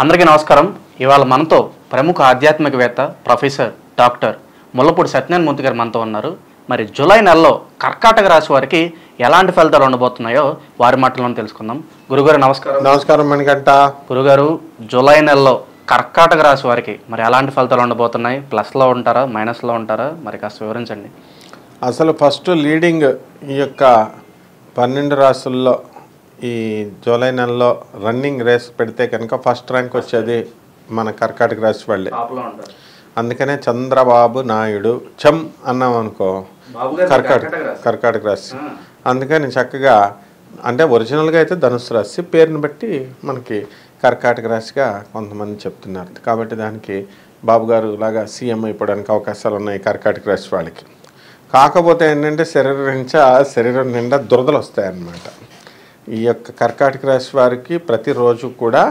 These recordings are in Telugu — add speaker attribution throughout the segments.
Speaker 1: అందరికీ నమస్కారం. ఇవాళ మనతో ప్రముఖ ఆధ్యాత్మికవేత్త ప్రొఫెసర్ డాక్టర్ ముల్లపూడి సత్యనారాయణ మూర్తి గారు మనతో ఉన్నారు. మరి జూలై నెలలో కర్కాటక రాశి వారికి ఎలాంటి ఫలితాలు ఉండబోతున్నాయో వారి మాటలను తెలుసుకుందాం. గురుగారు నమస్కారం.
Speaker 2: నమస్కారం మణికంఠ.
Speaker 1: గురుగారు, జూలై నెలలో కర్కాటక రాశి వారికి మరి ఎలాంటి ఫలితాలు ఉండబోతున్నాయి? ప్లస్లో ఉంటారా, మైనస్లో ఉంటారా? మరి కాస్త వివరించండి.
Speaker 2: అసలు ఫస్ట్ లీడింగ్ ఈ యొక్క 12 రాశుల్లో ఈ జూలై నెలలో రన్నింగ్ రేస్ పెడితే కనుక ఫస్ట్ ర్యాంక్ వచ్చేది మన కర్కాటక రాశి వాళ్ళే. అందుకనే చంద్రబాబు నాయుడు చమ్ అన్నాం అనుకో, కర్కాటక రాశి. అందుకని చక్కగా అంటే ఒరిజినల్గా అయితే ధనుసు రాశి, పేరుని బట్టి మనకి కర్కాటక రాశిగా కొంతమంది చెప్తున్నారు. కాబట్టి దానికి బాబు గారు లాగా సీఎం అయిపోవడానికి అవకాశాలు ఉన్నాయి కర్కాటక రాశి వాళ్ళకి. కాకపోతే ఏంటంటే శరీరం నిండా దురదలు వస్తాయన్నమాట. ఈ యొక్క కర్కాటక రాశి వారికి ప్రతిరోజు కూడా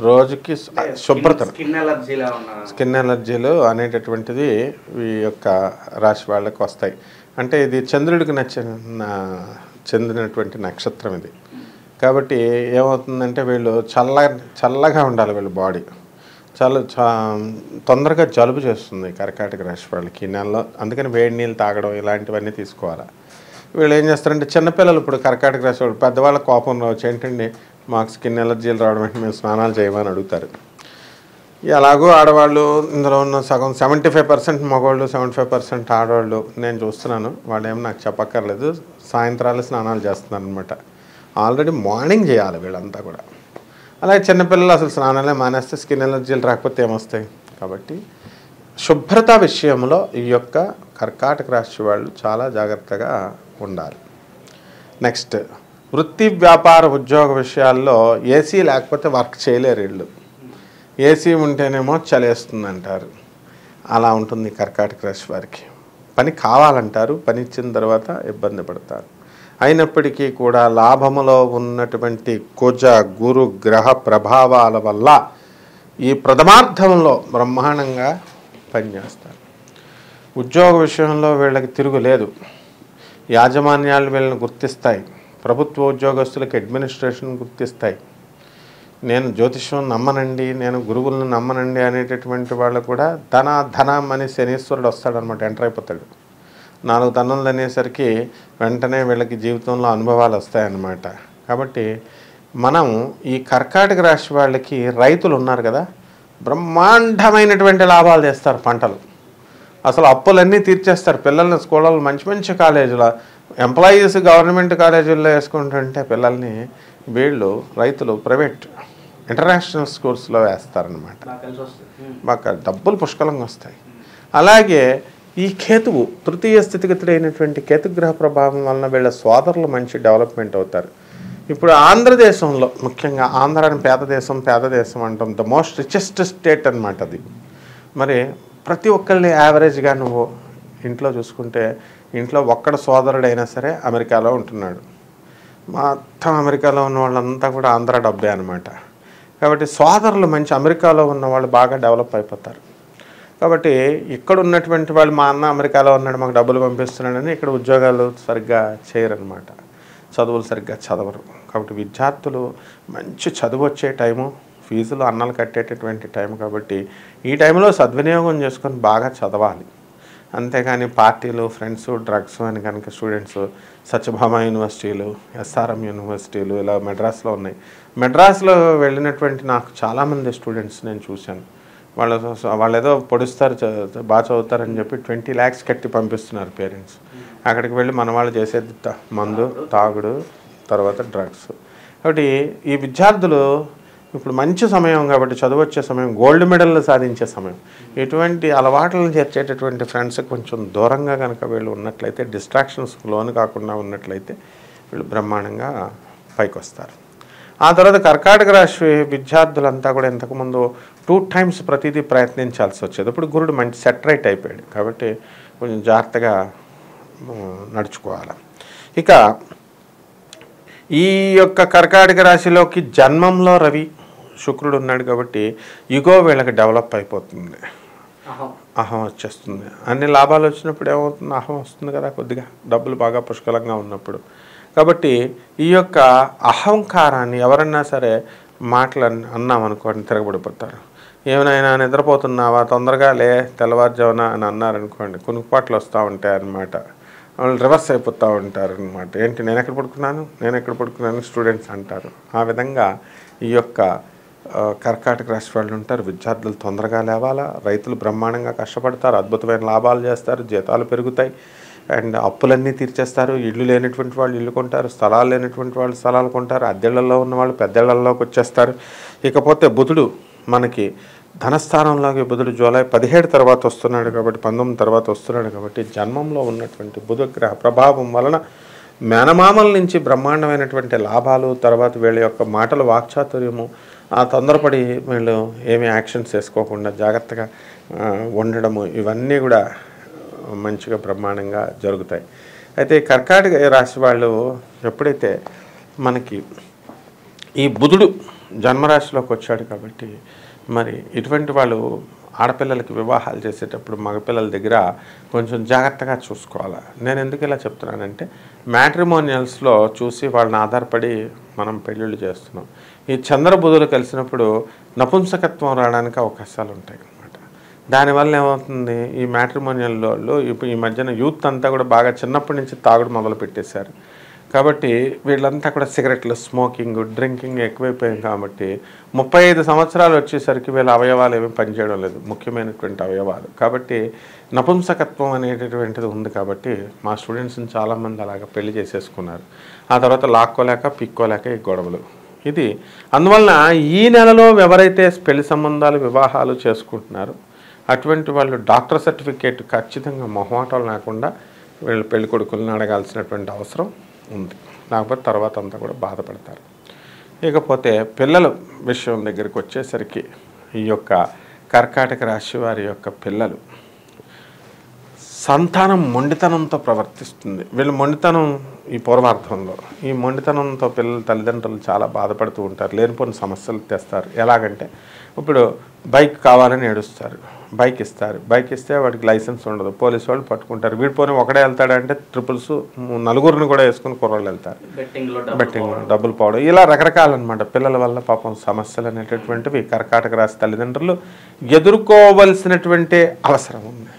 Speaker 2: రోజుకి శుభ్రత, స్కిన్ ఎలర్జీలు అనేటటువంటిది ఈ యొక్క రాశి వాళ్ళకి వస్తాయి. అంటే ఇది చంద్రుడికి చెందినటువంటి నక్షత్రం ఇది. కాబట్టి ఏమవుతుందంటే వీళ్ళు చల్లగా ఉండాలి, వీళ్ళ బాడీ తొందరగా జలుబు చేస్తుంది కర్కాటక రాశి వాళ్ళకి ఈ నెలలో. అందుకని వేడి నీళ్ళు తాగడం ఇలాంటివన్నీ తీసుకోవాలి. వీళ్ళు ఏం చేస్తారంటే చిన్నపిల్లలు ఇప్పుడు కర్కాటక రాశి వాళ్ళు పెద్దవాళ్ళ కోపం రావచ్చు, ఏంటండి మాకు స్కిన్ ఎలర్జీలు రావడం అంటే మేము స్నానాలు చేయమని అడుగుతారు. ఎలాగో ఆడవాళ్ళు ఇందులో ఉన్న సగం 75% మగవాళ్ళు 75% ఆడవాళ్ళు నేను చూస్తున్నాను. వాళ్ళు ఏమో నాకు చెప్పక్కర్లేదు, సాయంత్రాలు స్నానాలు చేస్తున్నారు అనమాట. ఆల్రెడీ మార్నింగ్ చేయాలి వీళ్ళంతా కూడా. అలాగే చిన్నపిల్లలు అసలు స్నానాలే మానేస్తే స్కిన్ ఎలర్జీలు రాకపోతే ఏమొస్తాయి. కాబట్టి శుభ్రత విషయంలో ఈ యొక్క కర్కాటక రాశి వాళ్ళు చాలా జాగ్రత్తగా ఉండాలి. నెక్స్ట్, వృత్తి వ్యాపార ఉద్యోగ విషయాల్లో ఏసీ లేకపోతే వర్క్ చేయలేరు వీళ్ళు. ఏసీ ఉంటేనేమో చలేస్తుంది అంటారు, అలా ఉంటుంది కర్కాటక రాశి వారికి. పని కావాలంటారు, పని ఇచ్చిన తర్వాత ఇబ్బంది పడతారు. అయినప్పటికీ కూడా లాభములో ఉన్నటువంటి కుజ గురు గ్రహ ప్రభావాల వల్ల ఈ ప్రథమార్థంలో బ్రహ్మాండంగా పనిచేస్తారు. ఉద్యోగ విషయంలో వీళ్ళకి తిరుగులేదు. యాజమాన్యాలు వీళ్ళని గుర్తిస్తాయి. ప్రభుత్వ ఉద్యోగస్తులకు అడ్మినిస్ట్రేషన్ గుర్తిస్తాయి. నేను జ్యోతిష్యం నమ్మనండి, నేను గురువులను నమ్మనండి అనేటటువంటి వాళ్ళు కూడా ధనం అని శనీశ్వరుడు వస్తాడనమాట, ఎంటర్ అయిపోతాడు. 4 తన్నులు అనేసరికి వెంటనే వీళ్ళకి జీవితంలో అనుభవాలు వస్తాయన్నమాట. కాబట్టి మనం ఈ కర్కాటక రాశి వాళ్ళకి రైతులు ఉన్నారు కదా, బ్రహ్మాండమైనటువంటి లాభాలు చేస్తారు. పంటలు అసలు అప్పులన్నీ తీర్చేస్తారు. పిల్లల్ని స్కూళ్ళలో మంచి మంచి కాలేజీలో ఎంప్లాయీస్ గవర్నమెంట్ కాలేజీల్లో వేసుకుంటుంటే పిల్లల్ని వీళ్ళు రైతులు ప్రైవేట్ ఇంటర్నేషనల్ స్కూల్స్లో వేస్తారనమాట. బాగా డబ్బులు పుష్కలంగా వస్తాయి. అలాగే ఈ కేతువు తృతీయ స్థితిగతుడైనటువంటి కేతుగ్రహ ప్రభావం వలన వీళ్ళ సోదరులు మంచి డెవలప్మెంట్ అవుతారు. ఇప్పుడు ఆంధ్రదేశంలో ముఖ్యంగా, ఆంధ్రాని పేద దేశం అంటాం, ద మోస్ట్ రిచెస్ట్ స్టేట్ అనమాట అది. మరి ప్రతి ఒక్కరిని యావరేజ్గా నువ్వు ఇంట్లో చూసుకుంటే ఇంట్లో ఒక్కడ సోదరుడైనా సరే అమెరికాలో ఉంటున్నాడు. మొత్తం అమెరికాలో ఉన్న వాళ్ళంతా కూడా ఆంధ్ర డబ్బే అనమాట. కాబట్టి సోదరులు మంచి అమెరికాలో ఉన్న వాళ్ళు బాగా డెవలప్ అయిపోతారు. కాబట్టి ఇక్కడ ఉన్నటువంటి వాళ్ళు మా అన్న అమెరికాలో ఉన్నాడు మాకు డబ్బులు పంపిస్తున్నాడని ఇక్కడ ఉద్యోగాలు సరిగ్గా చేయరనమాట, చదువులు సరిగ్గా చదవరు. కాబట్టి విద్యార్థులు మంచి చదువు వచ్చే టైము, ఫీజులు అన్నలు కట్టేటటువంటి టైం. కాబట్టి ఈ టైంలో సద్వినియోగం చేసుకొని బాగా చదవాలి. అంతేగాని పార్టీలు, ఫ్రెండ్స్, డ్రగ్స్ అని కనుక స్టూడెంట్స్ సత్యభామ యూనివర్సిటీలు, ఎస్ఆర్ఎం యూనివర్సిటీలు ఇలా మెడ్రాస్లో ఉన్నాయి. మెడ్రాస్లో వెళ్ళినటువంటి నాకు చాలామంది స్టూడెంట్స్ నేను చూశాను. వాళ్ళు ఏదో పొడుస్తారు, బాగా చదువుతారని చెప్పి 20 lakhs కట్టి పంపిస్తున్నారు పేరెంట్స్. అక్కడికి వెళ్ళి మన వాళ్ళు చేసేది మందు, తాగుడు, తర్వాత డ్రగ్స్. కాబట్టి ఈ విద్యార్థులు ఇప్పుడు మంచి సమయం కాబట్టి, చదువు వచ్చే సమయం, గోల్డ్ మెడల్ సాధించే సమయం. ఇటువంటి అలవాట్లను చేర్చేటటువంటి ఫ్రెండ్స్ కొంచెం దూరంగా కనుక వీళ్ళు ఉన్నట్లయితే, డిస్ట్రాక్షన్స్ లోను కాకుండా ఉన్నట్లయితే వీళ్ళు బ్రహ్మాండంగా పైకి వస్తారు. ఆ తర్వాత కర్కాటక రాశి విద్యార్థులంతా కూడా ఇంతకుముందు 2 times ప్రతిదీ ప్రయత్నించాల్సి వచ్చేది. ఇప్పుడు గురుడు మంచి సెటరైట్ అయిపోయాడు కాబట్టి కొంచెం జాగ్రత్తగా నడుచుకోవాలి. ఇక ఈ యొక్క కర్కాటక రాశిలోకి జన్మంలో రవి శుక్రుడు ఉన్నాడు కాబట్టి ఇగో వీళ్ళకి డెవలప్ అయిపోతుంది, అహం వచ్చేస్తుంది. అన్ని లాభాలు వచ్చినప్పుడు ఏమవుతుంది, అహం వస్తుంది కదా, కొద్దిగా డబ్బులు బాగా పుష్కలంగా ఉన్నప్పుడు. కాబట్టి ఈ యొక్క అహంకారాన్ని ఎవరన్నా సరే మాటలు అన్నామనుకోండి తిరగబడిపోతారు. ఏమైనా నిద్రపోతున్నావా, తొందరగా లే, తెల్లవారుజామున అని అన్నారనుకోండి కునుకుపాట్లు వస్తూ ఉంటాయి అన్నమాట. వాళ్ళు రివర్స్ అయిపోతూ ఉంటారు అనమాట. ఏంటి నేను ఎక్కడ పడుకున్నాను స్టూడెంట్స్ అంటారు. ఆ విధంగా ఈ యొక్క కర్కాటక రాశి వాళ్ళు ఉంటారు. విద్యార్థులు తొందరగా లేవాలా, రైతులు బ్రహ్మాండంగా కష్టపడతారు, అద్భుతమైన లాభాలు చేస్తారు, జీతాలు పెరుగుతాయి, అండ్ అప్పులన్నీ తీర్చేస్తారు. ఇల్లు లేనటువంటి వాళ్ళు ఇల్లు కొంటారు, స్థలాలు లేనటువంటి వాళ్ళు స్థలాలు కొంటారు, అద్దెళ్లలో ఉన్న వాళ్ళు పెద్దళ్లలోకి వచ్చేస్తారు. ఇకపోతే బుధుడు మనకి ధనస్థానంలోకి బుధుడు జూలై 17 తర్వాత వస్తున్నాడు కాబట్టి 19 తర్వాత వస్తున్నాడు కాబట్టి జన్మంలో ఉన్నటువంటి బుధగ్రహ ప్రభావం వలన మేనమామల నుంచి బ్రహ్మాండమైనటువంటి లాభాలు, తర్వాత వీళ్ళ యొక్క మాటలు వాక్చాతుర్యము, ఆ తొందరపడి వీళ్ళు ఏమీ యాక్షన్స్ వేసుకోకుండా జాగ్రత్తగా ఉండడము, ఇవన్నీ కూడా మంచిగా బ్రహ్మాండంగా జరుగుతాయి. అయితే కర్కాటక రాశి వాళ్ళు ఎప్పుడైతే మనకి ఈ బుధుడు జన్మరాశిలోకి వచ్చాడు కాబట్టి మరి ఇటువంటి వాళ్ళు ఆడపిల్లలకి వివాహాలు చేసేటప్పుడు మగపిల్లల దగ్గర కొంచెం జాగ్రత్తగా చూసుకోవాలి. నేను ఎందుకు ఇలా చెప్తున్నానంటే మ్యాట్రిమోనియల్స్లో చూసి వాళ్ళని ఆధారపడి మనం పెళ్ళిళ్ళు చేస్తున్నాం. ఈ చంద్రబుధులు కలిసినప్పుడు నపుంసకత్వం రావడానికి అవకాశాలు ఉంటాయి అన్నమాట. దానివల్ల ఏమవుతుంది, ఈ మ్యాట్రిమోనియల్లో ఇప్పుడు ఈ మధ్యన యూత్ అంతా కూడా బాగా చిన్నప్పటి నుంచి తాగుడు మొదలు పెట్టేశారు. కాబట్టి వీళ్ళంతా కూడా సిగరెట్లు, స్మోకింగ్, డ్రింకింగ్ ఎక్కువైపోయింది. కాబట్టి 35 సంవత్సరాలు వచ్చేసరికి వీళ్ళ అవయవాలు ఏమీ పనిచేయడం లేదు, ముఖ్యమైనటువంటి అవయవాలు. కాబట్టి నపుంసకత్వం అనేటటువంటిది ఉంది. కాబట్టి మా స్టూడెంట్స్ని చాలామంది అలాగ పెళ్లి చేసేసుకున్నారు. ఆ తర్వాత లాక్కోలేక పిక్కోలేక ఈ గొడవలు. ఇది అందువలన ఈ నెలలో ఎవరైతే పెళ్లి సంబంధాలు వివాహాలు చేసుకుంటున్నారో అటువంటి వాళ్ళు డాక్టర్ సర్టిఫికేట్ ఖచ్చితంగా మొహమాటం లేకుండా వీళ్ళు పెళ్లి కొడుకులను అడగాల్సినటువంటి అవసరం ఉంది. లేకపోతే తర్వాత అంతా కూడా బాధపడతారు. ఇకపోతే పిల్లల విషయం దగ్గరికి వచ్చేసరికి ఈ యొక్క కర్కాటక రాశి వారి యొక్క పిల్లలు సంతానం మొండితనంతో ప్రవర్తిస్తుంది. వీళ్ళు మొండితనం ఈ పూర్వార్థంలో ఈ మొండితనంతో పిల్లల తల్లిదండ్రులు చాలా బాధపడుతూ ఉంటారు, లేనిపోని సమస్యలు తెస్తారు. ఎలాగంటే ఇప్పుడు బైక్ కావాలని ఏడుస్తారు, బైక్ ఇస్తారు, బైక్ ఇస్తే వాడికి లైసెన్స్ ఉండదు, పోలీసు వాళ్ళు పట్టుకుంటారు. వీడి పోనీ ఒకడే వెళ్తాడంటే ట్రిపుల్స్ నలుగురిని కూడా వేసుకుని కుర్రోళ్ళు వెళ్తారు, బెట్టింగ్లో డబ్బులు పోవడం, ఇలా రకరకాలన్నమాట. పిల్లల వల్ల పాపం సమస్యలు అనేటటువంటివి కర్కాటక రాశి తల్లిదండ్రులు ఎదుర్కోవలసినటువంటి అవసరం ఉంది.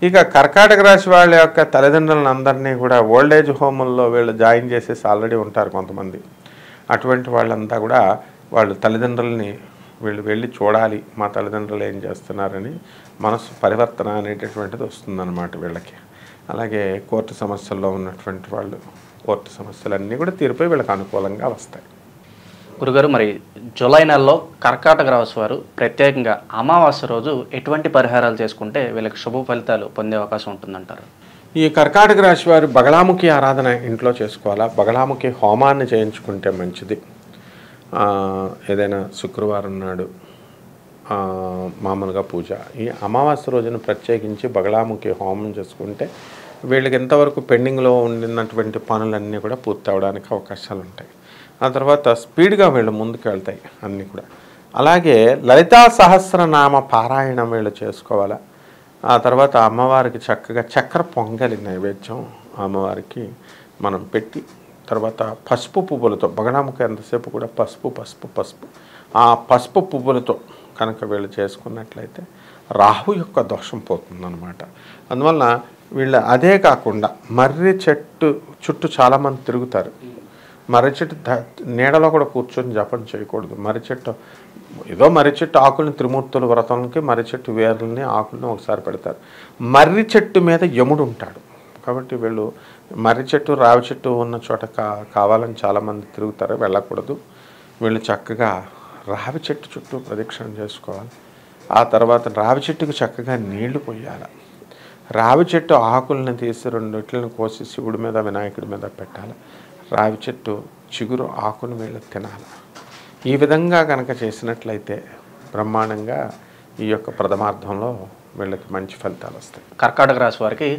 Speaker 2: ఇక కర్కాటక రాశి వాళ్ళ యొక్క తల్లిదండ్రులను అందరినీ కూడా ఓల్డేజ్ హోముల్లో వీళ్ళు జాయిన్ చేసేసి ఆల్రెడీ ఉంటారు కొంతమంది. అటువంటి వాళ్ళంతా కూడా వాళ్ళు తల్లిదండ్రులని వీళ్ళు వెళ్ళి చూడాలి, మా తల్లిదండ్రులు ఏం చేస్తున్నారని మనసు పరివర్తన అనేటటువంటిది వస్తుందన్నమాట వీళ్ళకి. అలాగే కోర్టు సమస్యల్లో ఉన్నటువంటి వాళ్ళు కోర్టు సమస్యలన్నీ కూడా తీరిపై వీళ్ళకి అనుకూలంగా వస్తాయి.
Speaker 1: గురుగారు, మరి జూలై నెలలో కర్కాటక రాశి వారు ప్రత్యేకంగా అమావాస్య రోజు ఎటువంటి పరిహారాలు చేసుకుంటే వీళ్ళకి శుభ ఫలితాలు పొందే అవకాశం ఉంటుందంటారు?
Speaker 2: ఈ కర్కాటక రాశి వారు బగళాముఖి ఆరాధన ఇంట్లో చేసుకోవాలా, బగళాముఖి హోమాన్ని చేయించుకుంటే మంచిది. ఏదైనా శుక్రవారం నాడు మామూలుగా పూజ, ఈ అమావాస్య రోజున ప్రత్యేకించి బగళాముఖి హోమం చేసుకుంటే వీళ్ళకి ఎంతవరకు పెండింగ్లో ఉండినటువంటి పనులన్నీ కూడా పూర్తి అవడానికి అవకాశాలు ఉంటాయి. ఆ తర్వాత స్పీడ్గా వీళ్ళు ముందుకు వెళ్తాయి అన్నీ కూడా. అలాగే లలితా సహస్రనామ పారాయణం వీళ్ళు చేసుకోవాలా. ఆ తర్వాత అమ్మవారికి చక్కగా చక్కెర పొంగలి నైవేద్యం అమ్మవారికి మనం పెట్టి, తర్వాత పసుపు పువ్వులతో బగళాముఖి ఎంతసేపు కూడా పసుపు ఆ పసుపు పువ్వులతో కనుక వీళ్ళు చేసుకున్నట్లయితే రాహు యొక్క దోషం పోతుందన్నమాట. అందువలన వీళ్ళు అదే కాకుండా మర్రి చెట్టు చుట్టూ చాలామంది తిరుగుతారు. మర్రి చెట్టు నీడలో కూడా కూర్చొని జపం చేయకూడదు. మర్రి చెట్టు ఆకుల్ని త్రిమూర్తుల వ్రతానికి మర్రి చెట్టు వేర్లని ఆకుల్ని ఒకసారి పెడతారు. మర్రి చెట్టు మీద యముడు ఉంటాడు కాబట్టి వీళ్ళు మర్రి చెట్టు రావి చెట్టు ఉన్న చోట కావాలని చాలామంది తిరుగుతారు, వెళ్ళకూడదు. వీళ్ళు చక్కగా రావి చెట్టు చుట్టూ ప్రదక్షిణ చేసుకోవాలి. ఆ తర్వాత రావి చెట్టుకు చక్కగా నీళ్లు పోయాలి. రావి చెట్టు ఆకులను తీసి 2 ఇట్లను కోసి శివుడి మీద వినాయకుడి మీద పెట్టాలి. రావి చెట్టు చిగురు ఆకును వీళ్ళు తినాలి. ఈ విధంగా కనుక చేసినట్లయితే బ్రహ్మాండంగా ఈ యొక్క ప్రథమార్థంలో వీళ్ళకి మంచి ఫలితాలు వస్తాయి.
Speaker 1: కర్కాటక రాశి వారికి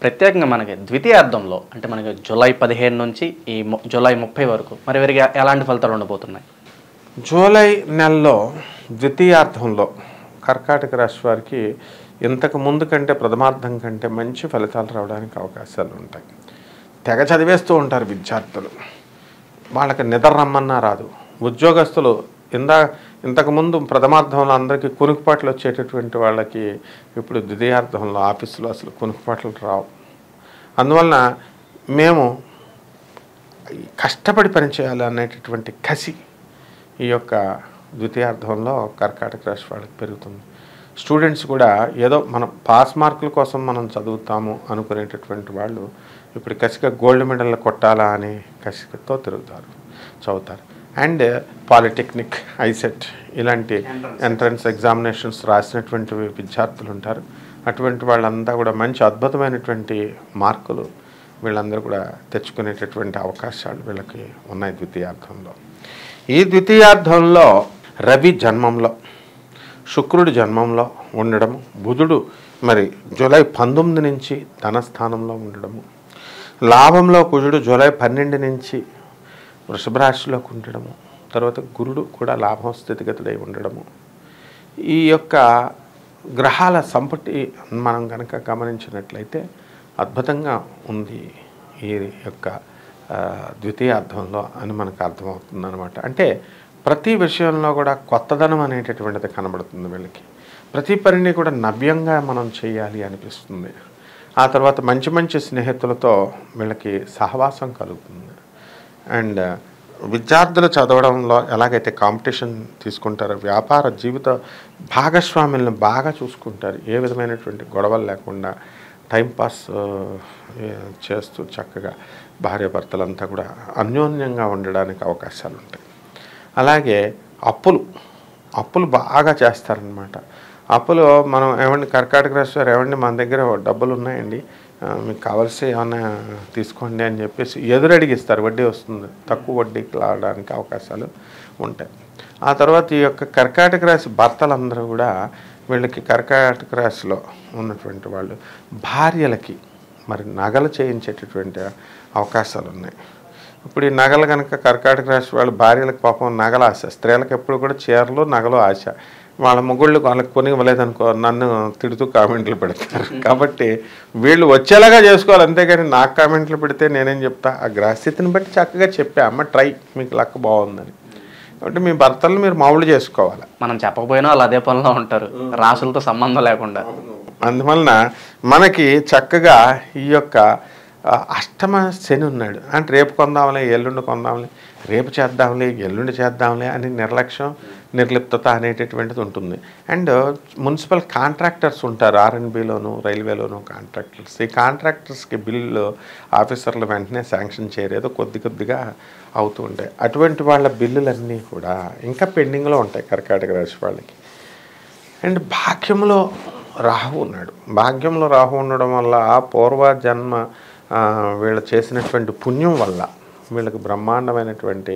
Speaker 1: ప్రత్యేకంగా మనకి ద్వితీయార్థంలో అంటే మనకి జూలై 15 నుంచి ఈ జూలై 30 వరకు మరి వీరికి ఎలాంటి ఫలితాలు ఉండబోతున్నాయి?
Speaker 2: జూలై నెలలో ద్వితీయార్థంలో కర్కాటక రాశి వారికి ఇంతకు ముందు కంటే ప్రథమార్థం కంటే మంచి ఫలితాలు రావడానికి అవకాశాలు ఉంటాయి. తెగ చదివేస్తూ ఉంటారు విద్యార్థులు, వాళ్ళకి నిద్ర రమ్మన్నా రాదు. ఉద్యోగస్తులు ఇంతకుముందు ప్రథమార్థంలో అందరికీ కునుకుపాట్లు వచ్చేటటువంటి వాళ్ళకి ఇప్పుడు ద్వితీయార్థంలో ఆఫీసులో అసలు కునుకుపాట్లు రావు. అందువలన మేము కష్టపడి పనిచేయాలి అనేటటువంటి కసి ఈ యొక్క ద్వితీయార్థంలో కర్కాటక రాశి వాళ్ళకి పెరుగుతుంది. స్టూడెంట్స్ కూడా ఏదో మనం పాస్ మార్కుల కోసం మనం చదువుతాము అనుకునేటటువంటి వాళ్ళు ఇప్పుడు కసిగా గోల్డ్ మెడల్ కొట్టాలా అని కసితో చదువుతారు. అండ్ పాలిటెక్నిక్, ఐసెట్ ఇలాంటి ఎంట్రన్స్ ఎగ్జామినేషన్స్ రాసినటువంటి విద్యార్థులు ఉంటారు. అటువంటి వాళ్ళంతా కూడా మంచి అద్భుతమైనటువంటి మార్కులు వీళ్ళందరూ కూడా తెచ్చుకునేటటువంటి అవకాశాలు వీళ్ళకి ఉన్నాయి ద్వితీయార్థంలో. ఈ ద్వితీయార్థంలో రవి జన్మంలో, శుక్రుడు జన్మంలో ఉండడము, బుధుడు మరి జూలై 19 నుంచి ధనస్థానంలో ఉండడము, లాభంలో కుజుడు జూలై 12 నుంచి వృషభ రాశిలోకి ఉండడము, తర్వాత గురుడు కూడా లాభం స్థితిగతుడై ఉండడము, ఈ యొక్క గ్రహాల సంపటి మనం కనుక గమనించినట్లయితే అద్భుతంగా ఉంది ఈ యొక్క ద్వితీయార్థంలో అని మనకు అర్థమవుతుంది అనమాట. అంటే ప్రతి విషయంలో కూడా కొత్తదనం అనేటటువంటిది కనబడుతుంది వీళ్ళకి. ప్రతి పనిని కూడా నవ్యంగా మనం చేయాలి అనిపిస్తుంది. ఆ తర్వాత మంచి మంచి స్నేహితులతో వీళ్ళకి సహవాసం కలుగుతుంది. అండ్ విద్యార్థులు చదవడంలో ఎలాగైతే కాంపిటీషన్ తీసుకుంటారో, వ్యాపార జీవిత భాగస్వాములను బాగా చూసుకుంటారు. ఏ విధమైనటువంటి గొడవలు లేకుండా టైంపాస్ చేస్తూ చక్కగా భార్యాభర్తలంతా కూడా అన్యోన్యంగా ఉండడానికి అవకాశాలు ఉంటాయి. అలాగే అప్పులు బాగా చేస్తారనమాట. అప్పులు మనం ఏమండి కర్కాటక రాశి వారు ఏమండి మన దగ్గర డబ్బులు ఉన్నాయండి, మీకు కావాల్సి ఏమన్నా తీసుకోండి అని చెప్పేసి ఎదురడిగిస్తారు. వడ్డీ వస్తుంది, తక్కువ వడ్డీకి రావడానికి అవకాశాలు ఉంటాయి. ఆ తర్వాత ఈ యొక్క కర్కాటక రాశి భర్తలందరూ కూడా వీళ్ళకి కర్కాటక రాశిలో ఉన్నటువంటి వాళ్ళు భార్యలకి మరి నగలు చేయించేటటువంటి అవకాశాలు ఉన్నాయి. ఇప్పుడు ఈ నగలు కనుక కర్కాటక రాశి వాళ్ళు భార్యలకు పాపం నగల ఆశ, స్త్రీలకు ఎప్పుడు కూడా చీరలు నగలు ఆశ. వాళ్ళ మొగుళ్ళు వాళ్ళకి కొని ఇవ్వలేదనుకో నన్ను తిడుతూ కామెంట్లు పెడతారు. కాబట్టి వీళ్ళు వచ్చేలాగా చేసుకోవాలి, అంతేగాని నాకు కామెంట్లు పెడితే నేనేం చెప్తా, ఆ గ్రహస్థితిని బట్టి చక్కగా చెప్పా అమ్మ ట్రై, మీకు లక్ బాగుందని. కాబట్టి మీ భర్తలు మీరు మామూలు చేసుకోవాలి.
Speaker 1: మనం చెప్పకపోయినా వాళ్ళు అదే పనిలో ఉంటారు, రాసులతో సంబంధం లేకుండా.
Speaker 2: అందువలన మనకి చక్కగా ఈ యొక్క అష్టమ శని ఉన్నాడు అంటే రేపు కొందాంలే, ఎల్లుండి కొందాంలే, రేపు చేద్దాంలే, ఎల్లుండి చేద్దాంలే అని నిర్లక్ష్యం, నిర్లిప్తత అనేటటువంటిది ఉంటుంది. అండ్ మున్సిపల్ కాంట్రాక్టర్స్ ఉంటారు, ఆర్ఎండ్బిలోను రైల్వేలోను కాంట్రాక్టర్స్. ఈ కాంట్రాక్టర్స్కి బిల్లు ఆఫీసర్లు వెంటనే శాంక్షన్ చేయలేదు, కొద్దిగా అవుతూ ఉంటాయి. అటువంటి వాళ్ళ బిల్లులన్నీ కూడా ఇంకా పెండింగ్లో ఉంటాయి కర్కాటక రాశి వాళ్ళకి. అండ్ భాగ్యంలో రాహు ఉన్నాడు. భాగ్యంలో రాహు ఉండడం వల్ల పూర్వజన్మ వీళ్ళు చేసినటువంటి పుణ్యం వల్ల వీళ్ళకి బ్రహ్మాండమైనటువంటి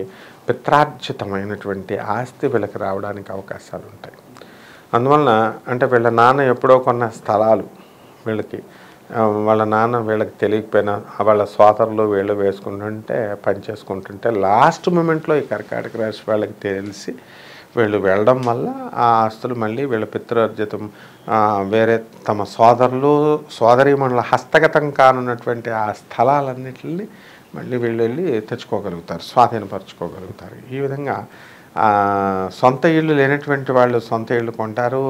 Speaker 2: పిత్రార్జితమైనటువంటి ఆస్తి వీళ్ళకి రావడానికి అవకాశాలు ఉంటాయి. అందువలన అంటే వీళ్ళ నాన్న ఎప్పుడో కొన్న స్థలాలు వీళ్ళకి, వాళ్ళ నాన్న వీళ్ళకి తెలియకపోయినా వాళ్ళ సోదరులు వీళ్ళు వేసుకుంటుంటే పని చేసుకుంటుంటే లాస్ట్ మూమెంట్లో ఈ కర్కాటక రాశి వాళ్ళకి తెలిసి వీళ్ళు వెళ్ళడం వల్ల ఆ ఆస్తులు మళ్ళీ వీళ్ళ పితృర్జితం వేరే తమ సోదరులు సోదరీమణుల హస్తగతం కానున్నటువంటి ఆ స్థలాలన్నింటినీ మళ్ళీ వీళ్ళు వెళ్ళి తెచ్చుకోగలుగుతారు, స్వాధీనపరచుకోగలుగుతారు. ఈ విధంగా సొంత ఇళ్ళు లేనటువంటి వాళ్ళు సొంత ఇళ్ళు కొంటారు.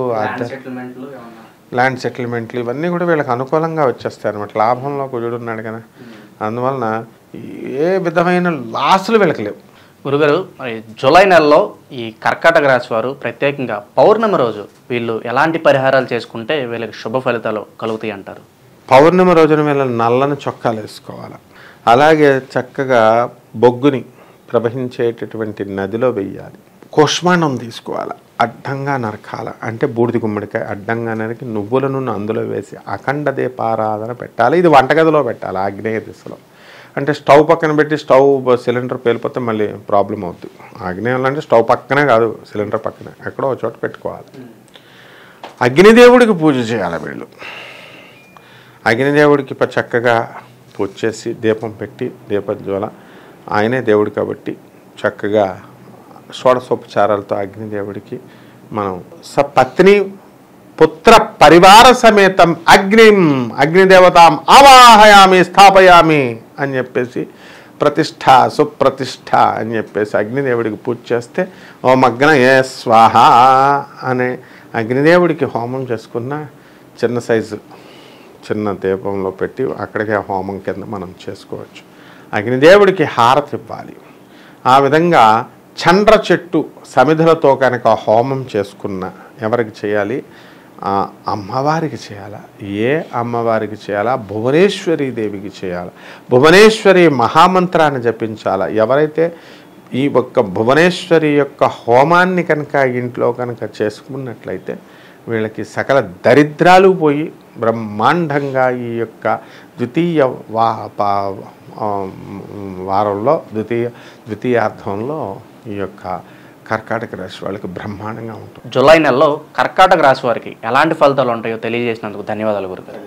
Speaker 2: ల్యాండ్ సెటిల్మెంట్లు ఇవన్నీ కూడా వీళ్ళకి అనుకూలంగా వచ్చేస్తాయి అన్నమాట. లాభంలో కుజుడు ఉన్నాడు కదా, అందువలన ఏ విధమైన లాసులు వీళ్ళకి లేవు.
Speaker 1: గురుగారు, మరి జూలై నెలలో ఈ కర్కాటక రాశి వారు ప్రత్యేకంగా పౌర్ణమి రోజు వీళ్ళు ఎలాంటి పరిహారాలు చేసుకుంటే వీళ్ళకి శుభ ఫలితాలు కలుగుతాయి అంటారు?
Speaker 2: పౌర్ణమి రోజున వీళ్ళ నల్లని చొక్కాలు వేసుకోవాలి. అలాగే చక్కగా బొగ్గుని ప్రవహించేటటువంటి నదిలో వెయ్యాలి. కుష్మాండం తీసుకోవాలి, అడ్డంగా నరకాల అంటే బూడిద గుమ్మడికాయ అడ్డంగా నరికి నువ్వులను అందులో వేసి అఖండ దీపారాధన పెట్టాలి. ఇది వంటగదిలో పెట్టాలి, ఆగ్నేయ దిశలో. అంటే స్టవ్ పక్కన పెట్టి స్టవ్ సిలిండర్ పేలిపోతే మళ్ళీ ప్రాబ్లం అవుతుంది. ఆగ్నేయంలో అంటే స్టవ్ పక్కనే కాదు, సిలిండర్ పక్కనే ఎక్కడో ఒక చోట పెట్టుకోవాలి. అగ్నిదేవుడికి పూజ చేయాలి వీళ్ళు. అగ్నిదేవుడికి చక్కగా పూజ చేసి దీపం పెట్టి దీపజ్వాల, ఆయనే దేవుడు కాబట్టి చక్కగా షోడశోపచారాలతో అగ్నిదేవుడికి మనం సపత్ని పుత్ర పరివార సమేతం అగ్నిదేవతాం ఆవాహయామి స్థాపయామి అని చెప్పేసి ప్రతిష్ఠ సుప్రతిష్ఠ అని చెప్పేసి అగ్నిదేవుడికి పూజ చేస్తే ఓ మగ్న ఏ స్వాహ అనే అగ్నిదేవుడికి హోమం చేసుకున్న చిన్న సైజు చిన్న దీపంలో పెట్టి అక్కడికే హోమం కింద మనం చేసుకోవచ్చు. అగ్నిదేవుడికి హారతి ఇవ్వాలి. ఆ విధంగా చండ్ర చెట్టు సమిధులతో కనుక హోమం చేసుకున్న ఎవరికి చేయాలి? అమ్మవారికి చేయాలా? ఏ అమ్మవారికి చేయాలా? భువనేశ్వరీ దేవికి చేయాలా? భువనేశ్వరి మహామంత్రాన్ని జపించాలా? ఎవరైతే ఈ ఒక్క భువనేశ్వరి యొక్క హోమాన్ని కనుక ఇంట్లో కనుక చేసుకున్నట్లయితే వీళ్ళకి సకల దరిద్రాలు పోయి బ్రహ్మాండంగా ఈ యొక్క ద్వితీయ వారంలో ద్వితీయార్థంలో ఈ యొక్క కర్కాటక రాశి వాళ్ళకి బ్రహ్మాండంగా ఉంటుంది.
Speaker 1: జూలై నెలలో కర్కాటక రాశి వారికి ఎలాంటి ఫలితాలు ఉంటాయో తెలియజేసినందుకు ధన్యవాదాలు గురుగారు.